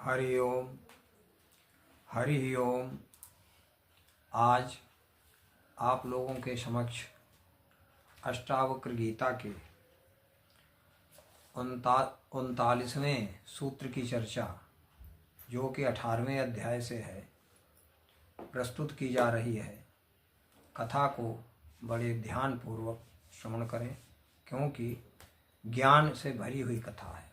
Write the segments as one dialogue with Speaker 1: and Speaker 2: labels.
Speaker 1: हरि ओम। हरि ओम। आज आप लोगों के समक्ष अष्टावक्र गीता के 39वें सूत्र की चर्चा, जो कि 18वें अध्याय से है, प्रस्तुत की जा रही है। कथा को बड़े ध्यानपूर्वक श्रवण करें, क्योंकि ज्ञान से भरी हुई कथा है।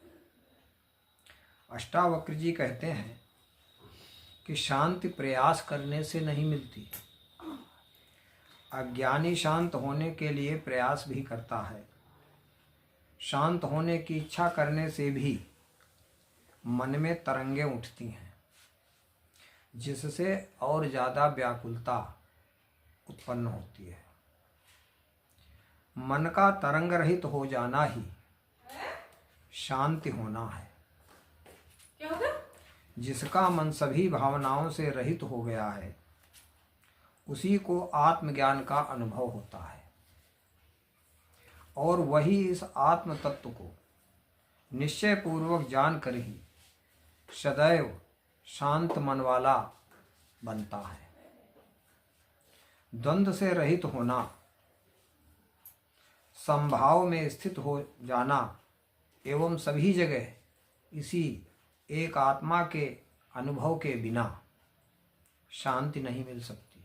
Speaker 1: अष्टावक्र जी कहते हैं कि शांति प्रयास करने से नहीं मिलती। अज्ञानी शांत होने के लिए प्रयास भी करता है। शांत होने की इच्छा करने से भी मन में तरंगें उठती हैं, जिससे और ज़्यादा व्याकुलता उत्पन्न होती है। मन का तरंग रहित हो जाना ही शांति होना है। जिसका मन सभी भावनाओं से रहित हो गया है, उसी को आत्मज्ञान का अनुभव होता है, और वही इस आत्म तत्व को निश्चय पूर्वक जानकर ही सदैव शांत मन वाला बनता है। द्वंद्व से रहित होना, संभाव में स्थित हो जाना एवं सभी जगह इसी एक आत्मा के अनुभव के बिना शांति नहीं मिल सकती।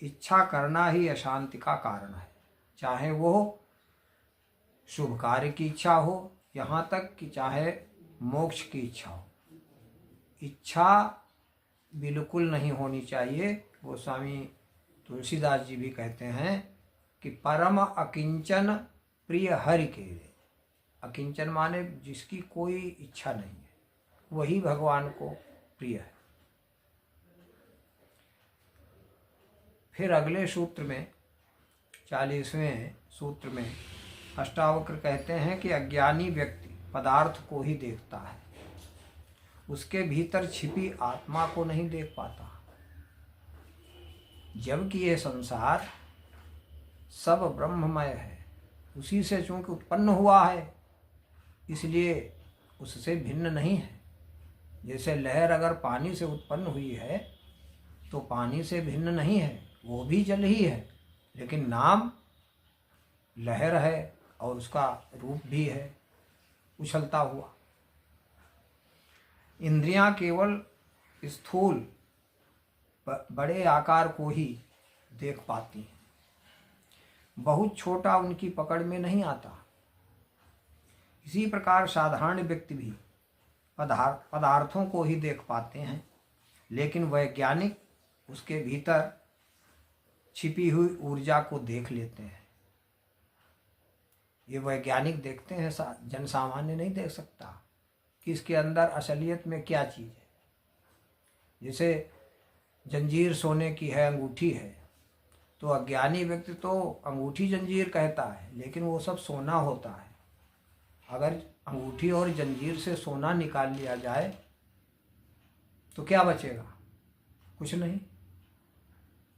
Speaker 1: इच्छा करना ही अशांति का कारण है, चाहे वो शुभ कार्य की इच्छा हो, यहाँ तक कि चाहे मोक्ष की इच्छा हो। इच्छा बिल्कुल नहीं होनी चाहिए। गोस्वामी तुलसीदास जी भी कहते हैं कि परम अकिंचन प्रिय हरि के। अकिंचन माने जिसकी कोई इच्छा नहीं है, वही भगवान को प्रिय है। फिर अगले सूत्र में 40वें सूत्र में अष्टावक्र कहते हैं कि अज्ञानी व्यक्ति पदार्थ को ही देखता है, उसके भीतर छिपी आत्मा को नहीं देख पाता। जबकि ये संसार सब ब्रह्ममय है, उसी से चूंकि उत्पन्न हुआ है, इसलिए उससे भिन्न नहीं है। जैसे लहर अगर पानी से उत्पन्न हुई है तो पानी से भिन्न नहीं है, वो भी जल ही है, लेकिन नाम लहर है और उसका रूप भी है उछलता हुआ। इंद्रियां केवल स्थूल बड़े आकार को ही देख पाती हैं, बहुत छोटा उनकी पकड़ में नहीं आता। इसी प्रकार साधारण व्यक्ति भी पदार्थों को ही देख पाते हैं, लेकिन वैज्ञानिक उसके भीतर छिपी हुई ऊर्जा को देख लेते हैं। ये वैज्ञानिक देखते हैं, जन सामान्य नहीं देख सकता कि इसके अंदर असलियत में क्या चीज़ है। जैसे जंजीर सोने की है, अंगूठी है, तो अज्ञानी व्यक्ति तो अंगूठी जंजीर कहता है, लेकिन वो सब सोना होता है। अगर अंगूठी और जंजीर से सोना निकाल लिया जाए तो क्या बचेगा? कुछ नहीं,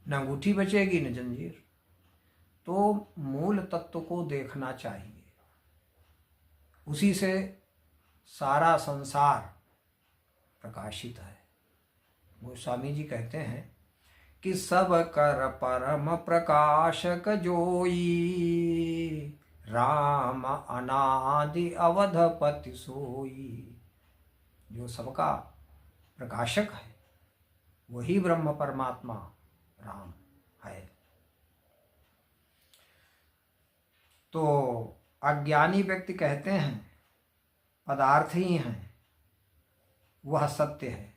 Speaker 1: न अंगूठी बचेगी न जंजीर। तो मूल तत्व को देखना चाहिए, उसी से सारा संसार प्रकाशित है। गोस्वामी जी कहते हैं कि सब कर परम प्रकाशक जोई, राम अनादि अवधपति सोई। जो सबका प्रकाशक है वही ब्रह्म परमात्मा राम है। तो अज्ञानी व्यक्ति कहते हैं पदार्थ ही हैं, वह सत्य है।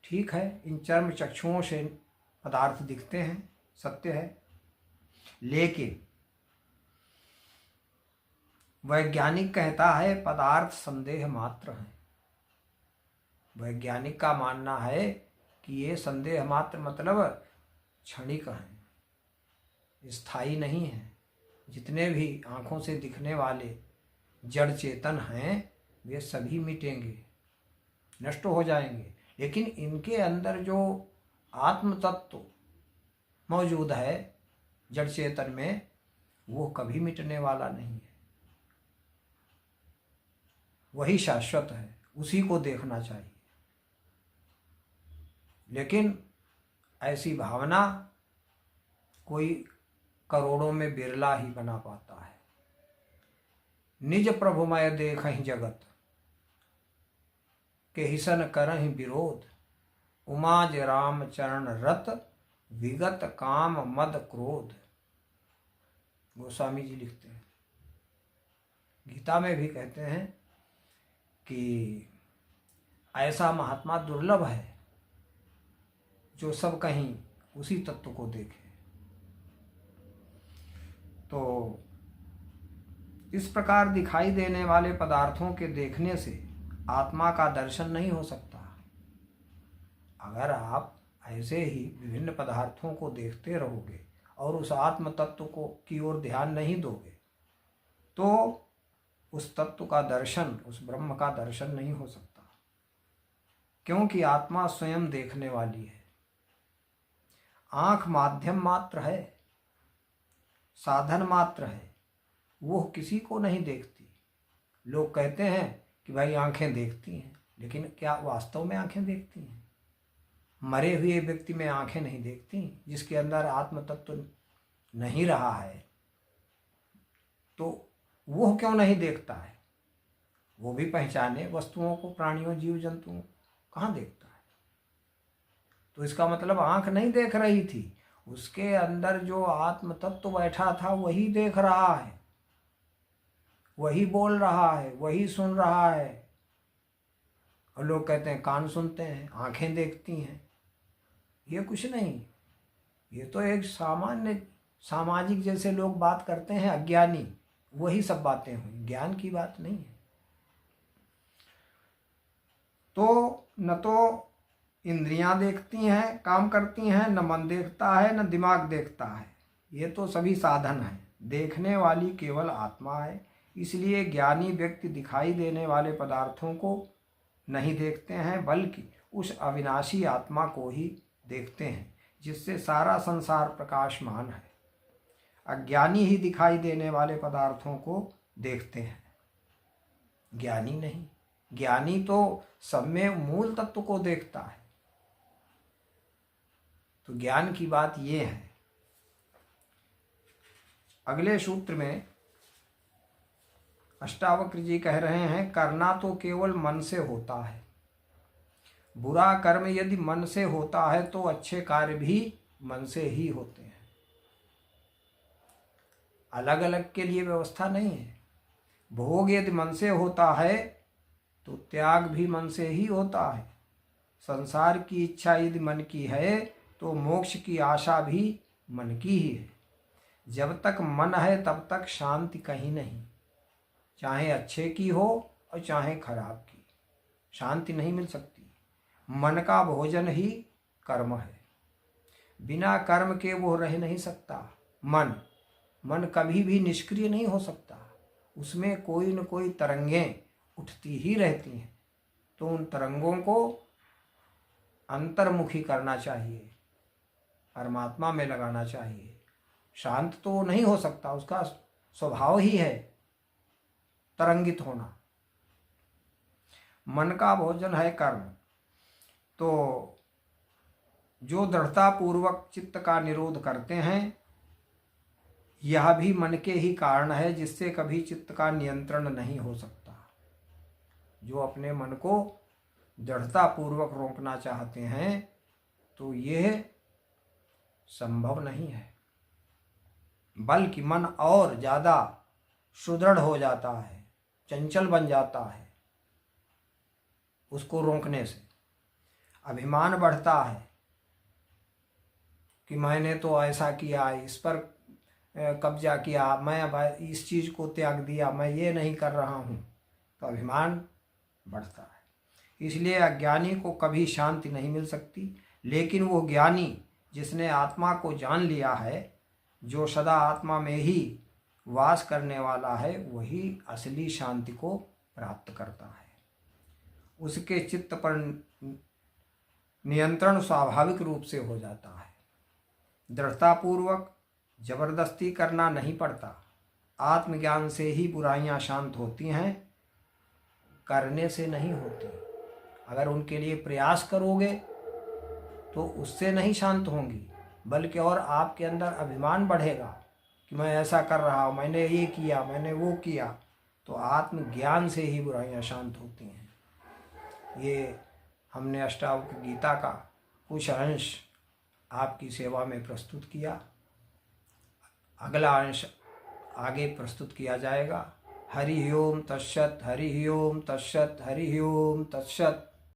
Speaker 1: ठीक है, इन चर्म चक्षुओं से पदार्थ दिखते हैं, सत्य है, लेकिन वैज्ञानिक कहता है पदार्थ संदेह मात्र है। वैज्ञानिक का मानना है कि ये संदेह मात्र मतलब क्षणिक हैं, स्थायी नहीं है। जितने भी आँखों से दिखने वाले जड़ चेतन हैं, वे सभी मिटेंगे, नष्ट हो जाएंगे, लेकिन इनके अंदर जो आत्म तत्व मौजूद है जड़ चेतन में, वो कभी मिटने वाला नहीं है, वही शाश्वत है। उसी को देखना चाहिए। लेकिन ऐसी भावना कोई करोड़ों में बिरला ही बना पाता है। निज प्रभुमय देखहि जगत, के हिसन करहि विरोध, उमाज राम चरण रत, विगत काम मद क्रोध। गोस्वामी जी लिखते हैं, गीता में भी कहते हैं कि ऐसा महात्मा दुर्लभ है जो सब कहीं उसी तत्व को देखे। तो इस प्रकार दिखाई देने वाले पदार्थों के देखने से आत्मा का दर्शन नहीं हो सकता। अगर आप ऐसे ही विभिन्न पदार्थों को देखते रहोगे और उस आत्म तत्व को की ओर ध्यान नहीं दोगे तो उस तत्व का दर्शन, उस ब्रह्म का दर्शन नहीं हो सकता। क्योंकि आत्मा स्वयं देखने वाली है। आंख माध्यम मात्र है, साधन मात्र है, वो किसी को नहीं देखती। लोग कहते हैं कि भाई आंखें देखती हैं, लेकिन क्या वास्तव में आंखें देखती हैं? मरे हुए व्यक्ति में आंखें नहीं देखती, जिसके अंदर आत्म तत्व नहीं रहा है तो वो क्यों नहीं देखता है? वो भी पहचाने वस्तुओं को, प्राणियों, जीव जंतुओं को, कहाँ देखता है? तो इसका मतलब आंख नहीं देख रही थी, उसके अंदर जो आत्म तत्व बैठा था वही देख रहा है, वही बोल रहा है, वही सुन रहा है। और लोग कहते हैं कान सुनते हैं, आंखें देखती हैं। ये कुछ नहीं, ये तो एक सामान्य सामाजिक जैसे लोग बात करते हैं, अज्ञानी, वही सब बातें हुई, ज्ञान की बात नहीं है। तो न तो इंद्रियां देखती हैं, काम करती हैं, न मन देखता है, न दिमाग देखता है। ये तो सभी साधन हैं, देखने वाली केवल आत्मा है। इसलिए ज्ञानी व्यक्ति दिखाई देने वाले पदार्थों को नहीं देखते हैं, बल्कि उस अविनाशी आत्मा को ही देखते हैं जिससे सारा संसार प्रकाशमान है। अज्ञानी ही दिखाई देने वाले पदार्थों को देखते हैं, ज्ञानी नहीं। ज्ञानी तो सब में मूल तत्व को देखता है। तो ज्ञान की बात ये है। अगले सूत्र में अष्टावक्र जी कह रहे हैं, करना तो केवल मन से होता है। बुरा कर्म यदि मन से होता है तो अच्छे कार्य भी मन से ही होते हैं। अलग अलग के लिए व्यवस्था नहीं है। भोग यदि मन से होता है तो त्याग भी मन से ही होता है। संसार की इच्छा यदि मन की है तो मोक्ष की आशा भी मन की ही है। जब तक मन है तब तक शांति कहीं नहीं, चाहे अच्छे की हो और चाहे खराब की, शांति नहीं मिल सकती। मन का भोजन ही कर्म है, बिना कर्म के वो रह नहीं सकता। मन कभी भी निष्क्रिय नहीं हो सकता, उसमें कोई न कोई तरंगें उठती ही रहती हैं। तो उन तरंगों को अंतर्मुखी करना चाहिए, परमात्मा में लगाना चाहिए। शांत तो नहीं हो सकता, उसका स्वभाव ही है तरंगित होना। मन का भोजन है कर्म। तो जो दृढ़ता पूर्वक चित्त का निरोध करते हैं, यह भी मन के ही कारण है, जिससे कभी चित्त का नियंत्रण नहीं हो सकता। जो अपने मन को दृढ़ता पूर्वक रोकना चाहते हैं तो यह संभव नहीं है, बल्कि मन और ज़्यादा सुदृढ़ हो जाता है, चंचल बन जाता है। उसको रोकने से अभिमान बढ़ता है कि मैंने तो ऐसा किया, इस पर कब्जा किया, मैं इस चीज़ को त्याग दिया, मैं ये नहीं कर रहा हूँ, तो अभिमान बढ़ता है। इसलिए अज्ञानी को कभी शांति नहीं मिल सकती। लेकिन वो ज्ञानी जिसने आत्मा को जान लिया है, जो सदा आत्मा में ही वास करने वाला है, वही असली शांति को प्राप्त करता है। उसके चित्त पर नियंत्रण स्वाभाविक रूप से हो जाता है। दृढ़तापूर्वक जबरदस्ती करना नहीं पड़ता। आत्मज्ञान से ही बुराइयां शांत होती हैं। करने से नहीं होती। अगर उनके लिए प्रयास करोगे तो उससे नहीं शांत होंगी, बल्कि और आपके अंदर अभिमान बढ़ेगा कि मैं ऐसा कर रहा हूँ, मैंने ये किया, मैंने वो किया। तो आत्मज्ञान से ही बुराइयाँ शांत होती हैं। ये हमने अष्टावक्र गीता का कुछ अंश आपकी सेवा में प्रस्तुत किया। अगला अंश आगे प्रस्तुत किया जाएगा। हरि ओम तत्सत, हरि ओम तत्सत, हरि ओम तत्सत।